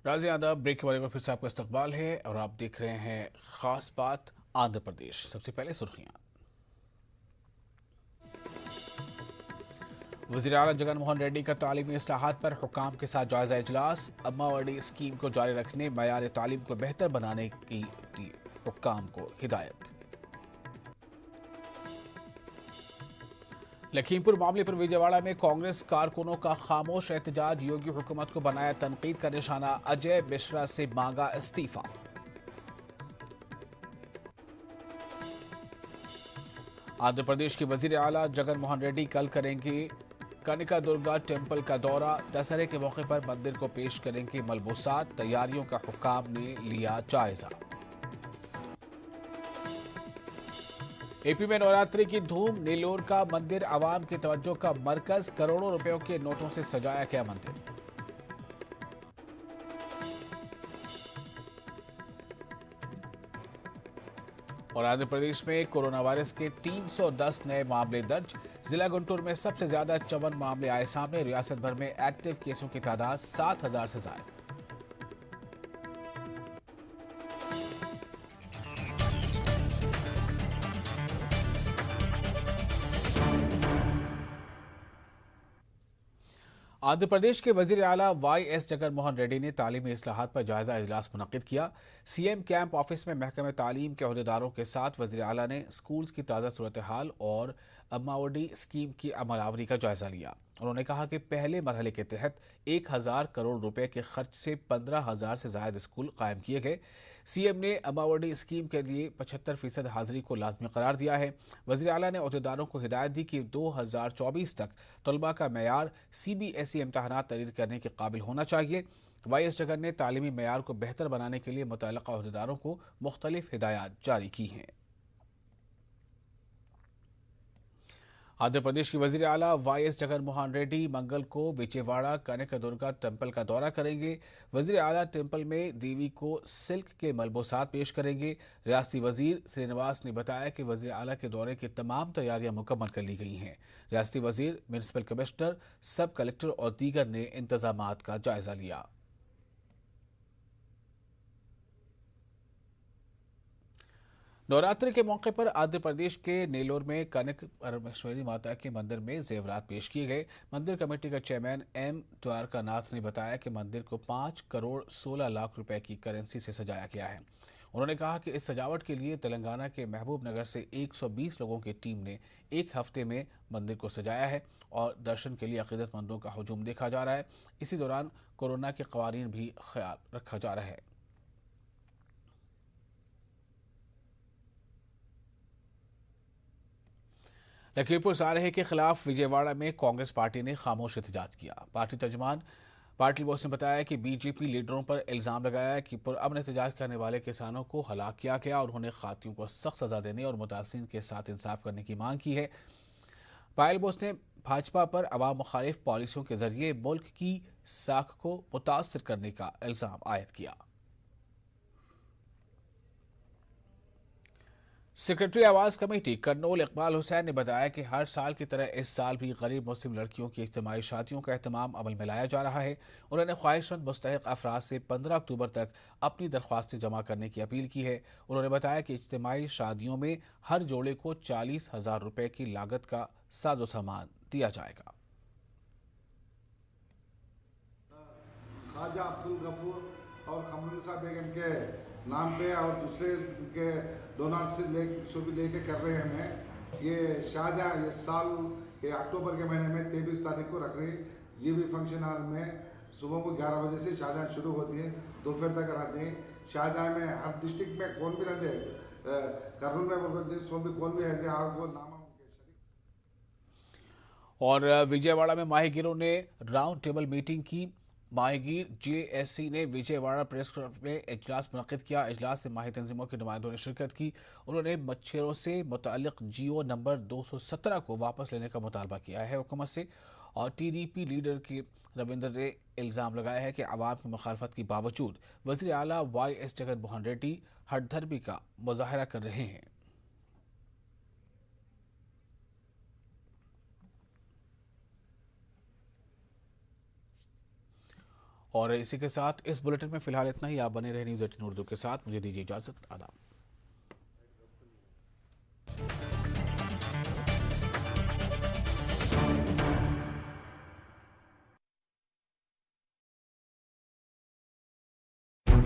राजी आदाब। ब्रेक के बारे में फिर से आपका इस्तकबाल है और आप देख रहे हैं खास बात आंध्र प्रदेश। सबसे पहले सुर्खियां। वज़ीर आला जगन मोहन रेड्डी का तालीमी इस्लाहात पर हुकाम के साथ जायजा इजलास। अम्मावड़ी स्कीम को जारी रखने, मयार तालीम को बेहतर बनाने की दी हुकाम को हिदायत। लखीमपुर मामले पर विजयवाड़ा में कांग्रेस कारकुनों का खामोश एहतजाज। योगी हुकूमत को बनाया तनकीद का निशाना। अजय मिश्रा से मांगा इस्तीफा। आंध्र प्रदेश के वजीर आला जगन मोहन रेड्डी कल करेंगे कनिका दुर्गा टेम्पल का दौरा। दशहरे के मौके पर मंदिर को पेश करेंगे मलबूसात। तैयारियों का हुकाम ने लिया जायजा। एपी में नवरात्रि की धूम। नेल्लोर का मंदिर आवाम की तवज्जो का मरकज। करोड़ों रुपयों के नोटों से सजाया गया मंदिर। और आंध्र प्रदेश में कोरोना वायरस के 310 नए मामले दर्ज। जिला गुंटूर में सबसे ज्यादा 54 मामले आए सामने। रियासत भर में एक्टिव केसों की तादाद 7,000 से ज्यादा। आंध्र प्रदेश के वजीर आला वाई.एस. जगन मोहन रेड्डी ने तालीमी इस्लाहात पर जायजा इजलास मुनक्किद किया। सीएम कैंप ऑफिस में महकमे तालीम के अहदेदारों के साथ वजीर आला ने स्कूल्स की ताज़ा सूरत हाल और अम्मावड़ी स्कीम की अमलावरी का जायजा लिया। उन्होंने कहा कि पहले मरहले के तहत 1,000 करोड़ रुपए के खर्च से 15,000 से ज्यादा स्कूल कायम किए गए। सीएम ने अम्मावड़ी स्कीम के लिए 75% हाजिरी को लाजमी करार दिया है। वज़ीर आला ने अहदेदारों को हिदायत दी कि 2024 तक तलबा का मैयार CBSE इम्तहानात तैयार करने के काबिल होना चाहिए। वाई.एस. जगन ने तालीमी मैयार को बेहतर बनाने के लिए मुतल्लिका अहदेदारों को मुख्तलिफ हिदायत जारी की हैं। आंध्र प्रदेश की वजीर आला वाई.एस. जगन मोहन रेड्डी मंगल को विजयवाड़ा कनक दुर्गा टेम्पल का दौरा करेंगे। वजीर आला टेम्पल में देवी को सिल्क के मलबूसात पेश करेंगे। रियासती वजीर श्रीनिवास ने बताया कि वजीर आला के दौरे की तमाम तैयारियां मुकम्मल कर ली गई हैं। रियासती वजीर, म्यूनिसिपल कमिश्नर, सब कलेक्टर और दीगर ने इंतजामात का जायजा लिया। नवरात्रि के मौके पर आंध्र प्रदेश के नेल्लोर में कनक परमेश्वरी माता के मंदिर में जेवरात पेश किए गए। मंदिर कमेटी का चेयरमैन M. द्वारका नाथ ने बताया कि मंदिर को 5 करोड़ 16 लाख रुपए की करेंसी से सजाया गया है। उन्होंने कहा कि इस सजावट के लिए तेलंगाना के महबूब नगर से 120 लोगों की टीम ने एक हफ्ते में मंदिर को सजाया है और दर्शन के लिए अकीदतमंदों का हुजूम देखा जा रहा है। इसी दौरान कोरोना के कवानीन भी ख्याल रखा जा रहा है। लखीमपुर सारहे के खिलाफ विजयवाड़ा में कांग्रेस पार्टी ने खामोश एहतजाज किया। पार्टी तर्जुमान पाटिल बोस ने बताया कि बीजेपी लीडरों पर इल्जाम लगाया कि पुरअमन एहतजाज करने वाले किसानों को हलाक किया गया और उन्होंने खातियों को सख्त सजा देने और मुतासिरीन के साथ इंसाफ करने की मांग की है। पायल बोस ने भाजपा पर अवाम मुखालिफ पॉलिसियों के जरिए मुल्क की साख को मुतासर करने का इल्जाम आयद किया। सेक्रेटरी आवास कमेटी कर्नूल इकबाल हुसैन ने बताया कि हर साल की तरह इस साल भी गरीब मुस्लिम लड़कियों की इज्तिमाई शादियों का एहतमाम अमल में लाया जा रहा है। उन्होंने ख्वाहिशमंद मुस्तहिक अफराद से 15 अक्टूबर तक अपनी दरख्वास्तें जमा करने की अपील की है। उन्होंने बताया कि इज्तिमाई शादियों में हर जोड़े को 40,000 रुपए की लागत का साजो सामान दिया जाएगा। ख्वाजा अब्दुल गफूर और कमरुनिसा बेगम के नाम पे और दूसरे के डोनर से भी लेके कर रहे हैं। हमें ये शाहजहाँ इस साल के अक्टूबर के महीने में 23 तारीख को रख रही GB फंक्शन हॉल में सुबह को 11 बजे से शाहजहाँ शुरू होती है, दोपहर तक रहती है। शाहजहाँ में हर डिस्ट्रिक्ट में कौन भी रहते कर्नूल में बोलते कौन भी रहते आज वो नाम। और विजयवाड़ा में माहीगीरों ने राउंड टेबल मीटिंग की। माहीगीर JSC ने विजयवाड़ा प्रेस क्लब में इजलास मुनक्किद किया। इजलास से माही तंजीमों के नुमाइंदों ने शिरकत की। उन्होंने मच्छरों से मुताल्लिक GO नंबर 217 को वापस लेने का मुतालबा किया है हुकूमत से। और TDP लीडर के रविंद्र ने इल्ज़ाम लगाया है कि आवाम की मुखालफत के बावजूद वज़ीर आला वाई.एस. जगन मोहन रेड्डी हठधर्मी का मुजाहरा कर रहे हैं। और इसी के साथ इस बुलेटिन में फिलहाल इतना ही। आप बने रहे न्यूज़ 18 उर्दू के साथ। मुझे दीजिए इजाज़त। आदाब।